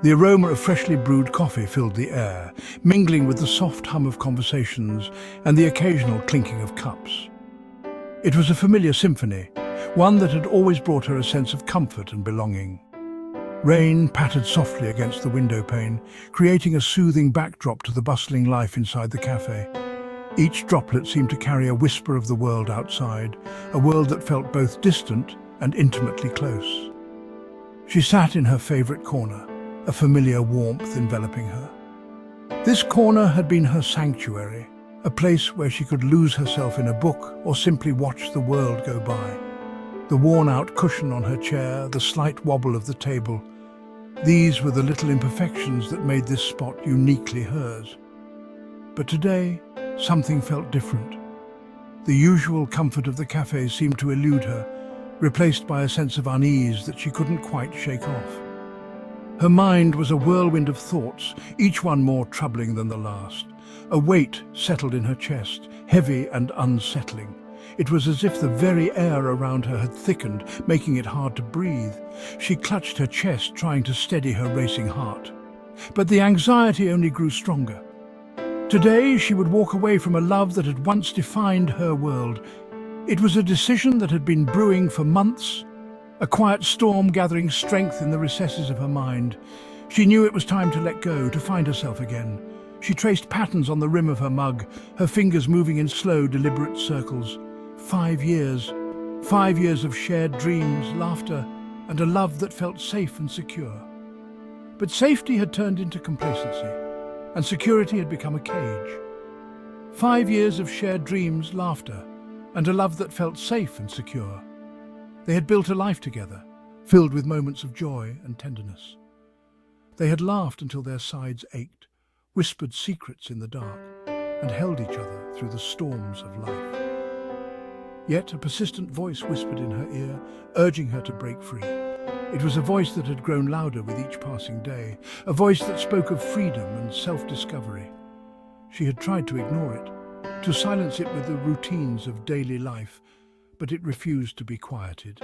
The aroma of freshly brewed coffee filled the air, mingling with the soft hum of conversations and the occasional clinking of cups. It was a familiar symphony, one that had always brought her a sense of comfort and belonging. Rain pattered softly against the window pane, creating a soothing backdrop to the bustling life inside the cafe. Each droplet seemed to carry a whisper of the world outside, a world that felt both distant and intimately close. She sat in her favorite corner, a familiar warmth enveloping her. This corner had been her sanctuary, a place where she could lose herself in a book or simply watch the world go by. The worn-out cushion on her chair, the slight wobble of the table, these were the little imperfections that made this spot uniquely hers. But today, something felt different. The usual comfort of the cafe seemed to elude her, replaced by a sense of unease that she couldn't quite shake off. Her mind was a whirlwind of thoughts, each one more troubling than the last. A weight settled in her chest, heavy and unsettling. It was as if the very air around her had thickened, making it hard to breathe. She clutched her chest, trying to steady her racing heart. But the anxiety only grew stronger. Today, she would walk away from a love that had once defined her world. It was a decision that had been brewing for months, a quiet storm gathering strength in the recesses of her mind. She knew it was time to let go, to find herself again. She traced patterns on the rim of her mug, her fingers moving in slow, deliberate circles. 5 years. 5 years of shared dreams, laughter, and a love that felt safe and secure. But safety had turned into complacency, and security had become a cage. 5 years of shared dreams, laughter, and a love that felt safe and secure. They had built a life together, filled with moments of joy and tenderness. They had laughed until their sides ached, whispered secrets in the dark, and held each other through the storms of life. Yet a persistent voice whispered in her ear, urging her to break free. It was a voice that had grown louder with each passing day, a voice that spoke of freedom and self-discovery. She had tried to ignore it, to silence it with the routines of daily life, but it refused to be quieted.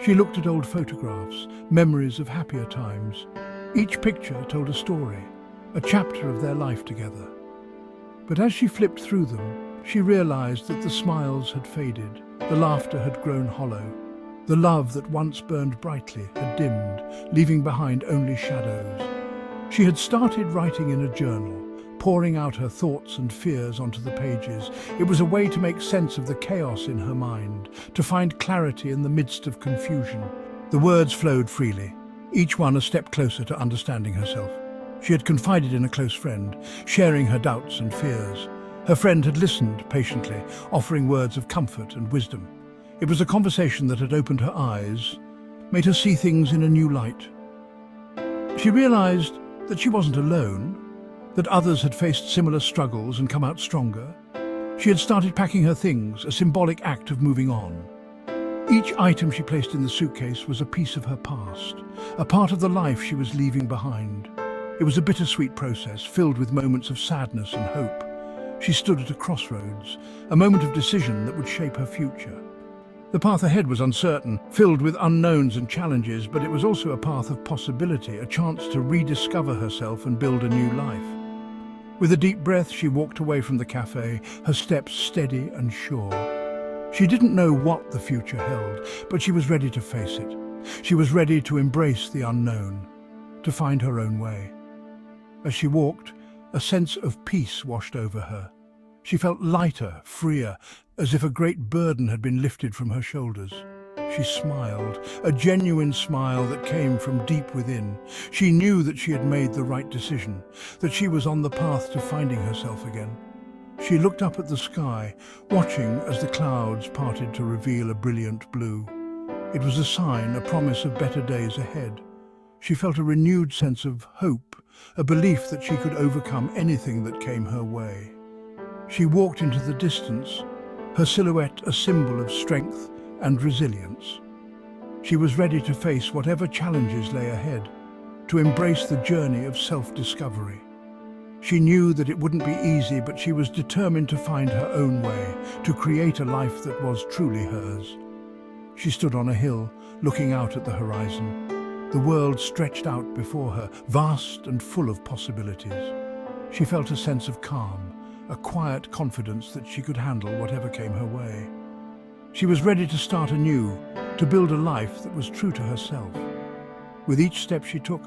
She looked at old photographs, memories of happier times. Each picture told a story, a chapter of their life together. But as she flipped through them, she realized that the smiles had faded, the laughter had grown hollow. The love that once burned brightly had dimmed, leaving behind only shadows. She had started writing in a journal, pouring out her thoughts and fears onto the pages. It was a way to make sense of the chaos in her mind, to find clarity in the midst of confusion. The words flowed freely, each one a step closer to understanding herself. She had confided in a close friend, sharing her doubts and fears. Her friend had listened patiently, offering words of comfort and wisdom. It was a conversation that had opened her eyes, made her see things in a new light. She realized that she wasn't alone, that others had faced similar struggles and come out stronger. She had started packing her things, a symbolic act of moving on. Each item she placed in the suitcase was a piece of her past, a part of the life she was leaving behind. It was a bittersweet process, filled with moments of sadness and hope. She stood at a crossroads, a moment of decision that would shape her future. The path ahead was uncertain, filled with unknowns and challenges, but it was also a path of possibility, a chance to rediscover herself and build a new life. With a deep breath, she walked away from the cafe, her steps steady and sure. She didn't know what the future held, but she was ready to face it. She was ready to embrace the unknown, to find her own way. As she walked, a sense of peace washed over her. She felt lighter, freer, as if a great burden had been lifted from her shoulders. She smiled, a genuine smile that came from deep within. She knew that she had made the right decision, that she was on the path to finding herself again. She looked up at the sky, watching as the clouds parted to reveal a brilliant blue. It was a sign, a promise of better days ahead. She felt a renewed sense of hope, a belief that she could overcome anything that came her way. She walked into the distance, her silhouette a symbol of strength and resilience. She was ready to face whatever challenges lay ahead, to embrace the journey of self-discovery. She knew that it wouldn't be easy, but she was determined to find her own way, to create a life that was truly hers. She stood on a hill, looking out at the horizon. The world stretched out before her, vast and full of possibilities. She felt a sense of calm, a quiet confidence that she could handle whatever came her way. She was ready to start anew, to build a life that was true to herself. With each step she took,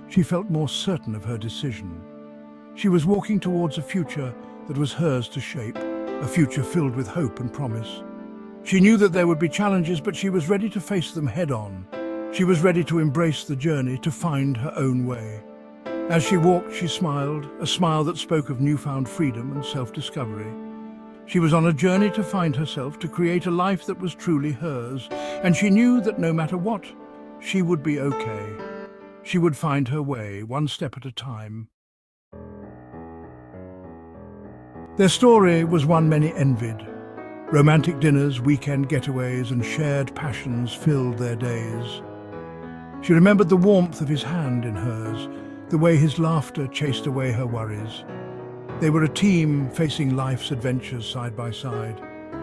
she felt more certain of her decision. She was walking towards a future that was hers to shape, a future filled with hope and promise. She knew that there would be challenges, but she was ready to face them head-on. She was ready to embrace the journey, to find her own way. As she walked, she smiled, a smile that spoke of newfound freedom and self-discovery. She was on a journey to find herself, to create a life that was truly hers, and she knew that no matter what, she would be okay. She would find her way, one step at a time. Their story was one many envied. Romantic dinners, weekend getaways, and shared passions filled their days. She remembered the warmth of his hand in hers, the way his laughter chased away her worries. They were a team facing life's adventures side by side.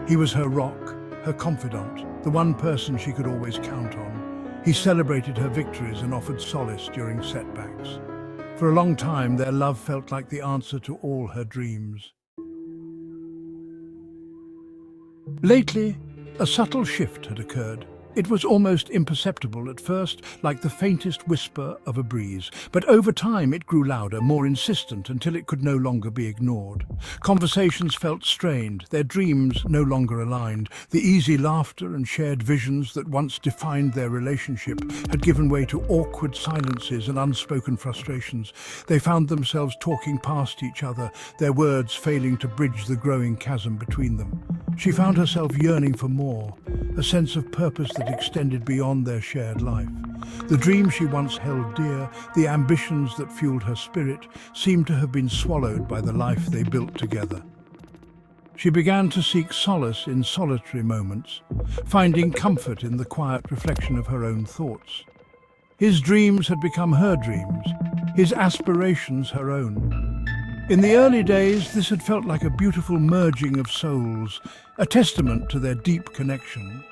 He was her rock, her confidant, the one person she could always count on. He celebrated her victories and offered solace during setbacks. For a long time, their love felt like the answer to all her dreams. Lately, a subtle shift had occurred. It was almost imperceptible at first, like the faintest whisper of a breeze. But over time it grew louder, more insistent, until it could no longer be ignored. Conversations felt strained, their dreams no longer aligned. The easy laughter and shared visions that once defined their relationship had given way to awkward silences and unspoken frustrations. They found themselves talking past each other, their words failing to bridge the growing chasm between them. She found herself yearning for more, a sense of purpose that extended beyond their shared life. The dreams she once held dear, the ambitions that fueled her spirit, seemed to have been swallowed by the life they built together. She began to seek solace in solitary moments, finding comfort in the quiet reflection of her own thoughts. His dreams had become her dreams, his aspirations her own. In the early days, this had felt like a beautiful merging of souls, a testament to their deep connection.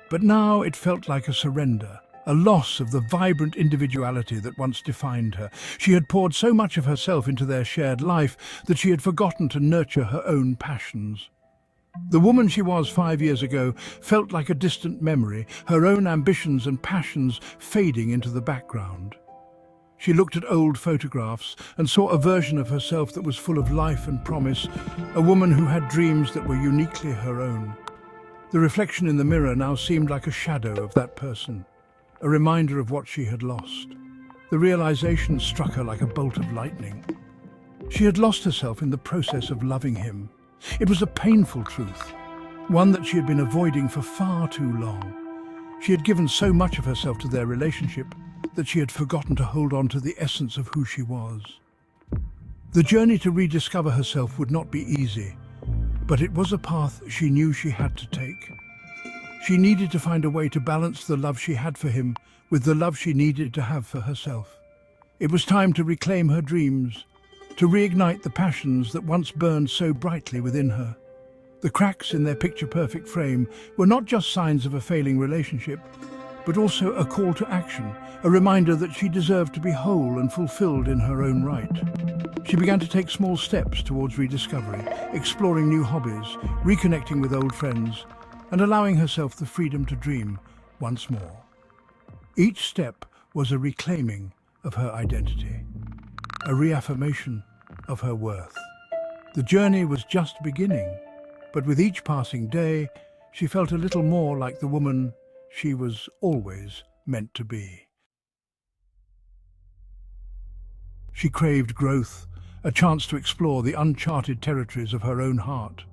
But now it felt like a surrender, a loss of the vibrant individuality that once defined her. She had poured so much of herself into their shared life that she had forgotten to nurture her own passions. The woman she was 5 years ago felt like a distant memory, her own ambitions and passions fading into the background. She looked at old photographs and saw a version of herself that was full of life and promise, a woman who had dreams that were uniquely her own. The reflection in the mirror now seemed like a shadow of that person, a reminder of what she had lost. The realization struck her like a bolt of lightning. She had lost herself in the process of loving him. It was a painful truth, one that she had been avoiding for far too long. She had given so much of herself to their relationship that she had forgotten to hold on to the essence of who she was. The journey to rediscover herself would not be easy, but it was a path she knew she had to take. She needed to find a way to balance the love she had for him with the love she needed to have for herself. It was time to reclaim her dreams, to reignite the passions that once burned so brightly within her. The cracks in their picture-perfect frame were not just signs of a failing relationship, but also a call to action, a reminder that she deserved to be whole and fulfilled in her own right. She began to take small steps towards rediscovery, exploring new hobbies, reconnecting with old friends, and allowing herself the freedom to dream once more. Each step was a reclaiming of her identity, a reaffirmation of her worth. The journey was just beginning, but with each passing day, she felt a little more like the woman she was always meant to be. She craved growth, a chance to explore the uncharted territories of her own heart.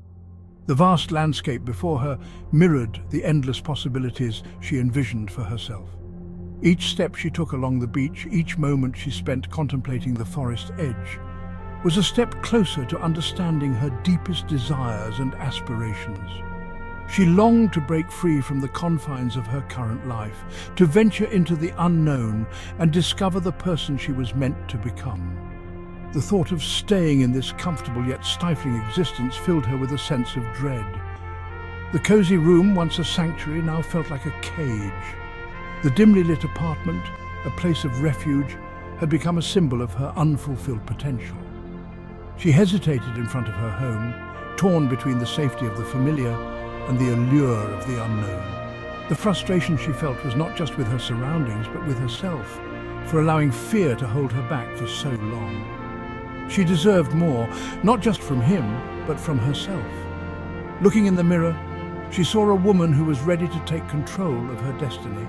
The vast landscape before her mirrored the endless possibilities she envisioned for herself. Each step she took along the beach, each moment she spent contemplating the forest edge, was a step closer to understanding her deepest desires and aspirations. She longed to break free from the confines of her current life, to venture into the unknown and discover the person she was meant to become. The thought of staying in this comfortable yet stifling existence filled her with a sense of dread. The cozy room, once a sanctuary, now felt like a cage. The dimly lit apartment, a place of refuge, had become a symbol of her unfulfilled potential. She hesitated in front of her home, torn between the safety of the familiar and the allure of the unknown. The frustration she felt was not just with her surroundings, but with herself, for allowing fear to hold her back for so long. She deserved more, not just from him, but from herself. Looking in the mirror, she saw a woman who was ready to take control of her destiny.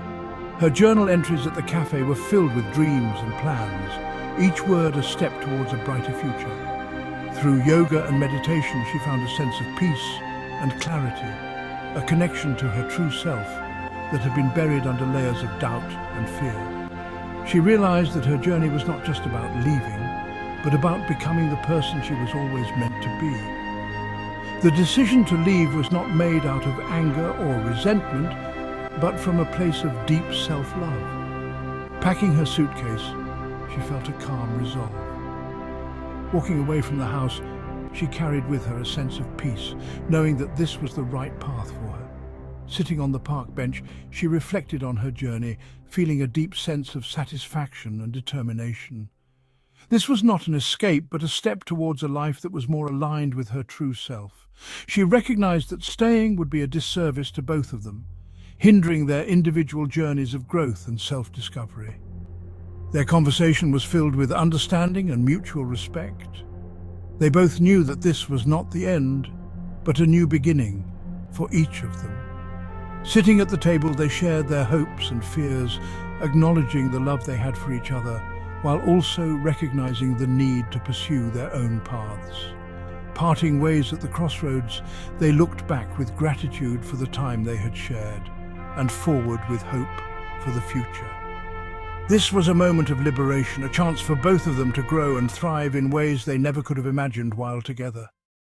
Her journal entries at the cafe were filled with dreams and plans, each word a step towards a brighter future. Through yoga and meditation, she found a sense of peace and clarity, a connection to her true self that had been buried under layers of doubt and fear. She realized that her journey was not just about leaving, but about becoming the person she was always meant to be. The decision to leave was not made out of anger or resentment, but from a place of deep self-love. Packing her suitcase, she felt a calm resolve. Walking away from the house, she carried with her a sense of peace, knowing that this was the right path for her. Sitting on the park bench, she reflected on her journey, feeling a deep sense of satisfaction and determination. This was not an escape, but a step towards a life that was more aligned with her true self. She recognized that staying would be a disservice to both of them, hindering their individual journeys of growth and self-discovery. Their conversation was filled with understanding and mutual respect. They both knew that this was not the end, but a new beginning for each of them. Sitting at the table, they shared their hopes and fears, acknowledging the love they had for each other, while also recognizing the need to pursue their own paths. Parting ways at the crossroads, they looked back with gratitude for the time they had shared, and forward with hope for the future. This was a moment of liberation, a chance for both of them to grow and thrive in ways they never could have imagined while together.